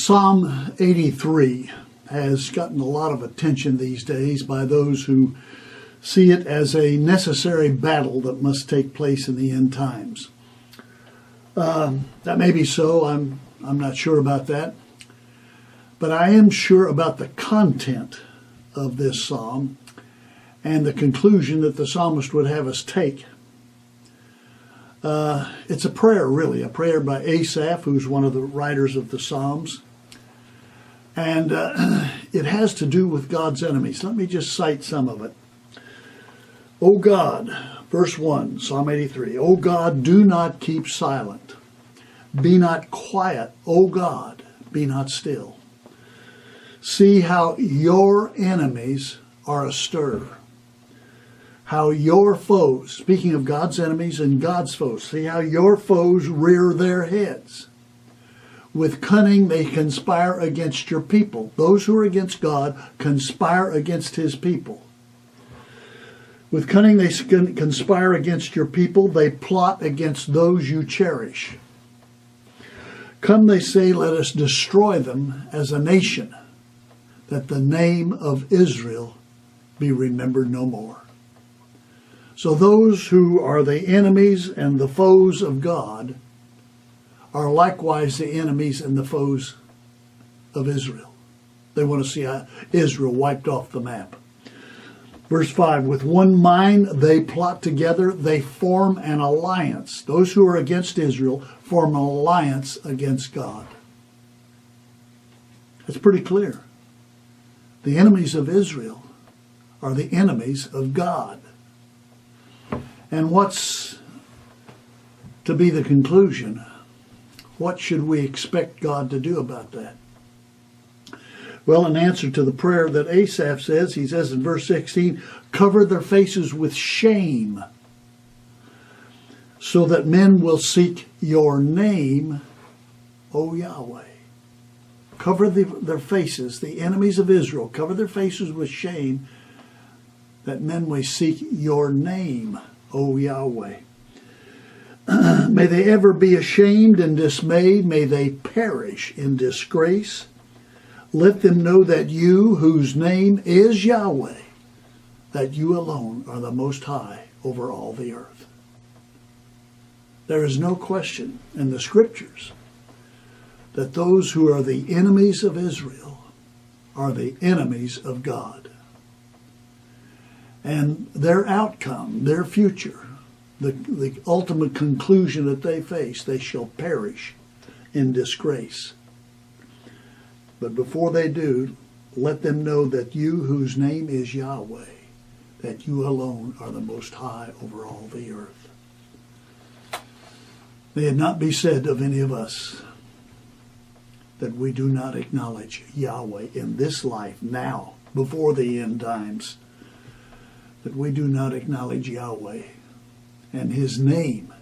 Psalm 83 has gotten a lot of attention these days by those who see it as a necessary battle that must take place in the end times. That may be so. I'm not sure about that. But I am sure about the content of this psalm and the conclusion that the psalmist would have us take. It's a prayer, really, a prayer by Asaph, who's one of the writers of the Psalms. And it has to do with God's enemies. Let me just cite some of it. O God, verse 1, Psalm 83, O God, do not keep silent. Be not quiet, O God, be not still. See how your enemies are astir. How your foes, speaking of God's enemies and God's foes, see how your foes rear their heads. With cunning they conspire against your people. Those who are against God conspire against his people. With cunning they conspire against your people. They plot against those you cherish. Come, they say, let us destroy them as a nation, that the name of Israel be remembered no more. So those who are the enemies and the foes of God are likewise the enemies and the foes of Israel. They want to see Israel wiped off the map. Verse 5, with one mind they plot together, they form an alliance. Those who are against Israel form an alliance against God. It's pretty clear. The enemies of Israel are the enemies of God. And what's to be the conclusion? What should we expect God to do about that? Well, in answer to the prayer that Asaph says, he says in verse 16, cover their faces with shame, so that men will seek your name, O Yahweh. Cover their faces, the enemies of Israel, cover their faces with shame, that men may seek your name, O Yahweh. May they ever be ashamed and dismayed. May they perish in disgrace. Let them know that you, whose name is Yahweh, that you alone are the Most High over all the earth. There is no question in the Scriptures that those who are the enemies of Israel are the enemies of God. And their outcome, their future, the ultimate conclusion that they face, they shall perish in disgrace. But before they do, let them know that you, whose name is Yahweh, that you alone are the Most High over all the earth. May it not be said of any of us that we do not acknowledge Yahweh in this life now, before the end times, that we do not acknowledge Yahweh and his name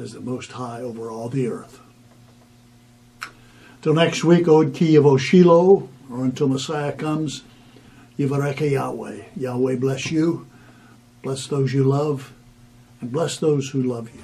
as the Most High over all the earth. Till next week, Od Ki Yavo Shiloh, or until Messiah comes, Yivareka Yahweh. Yahweh bless you, bless those you love, and bless those who love you.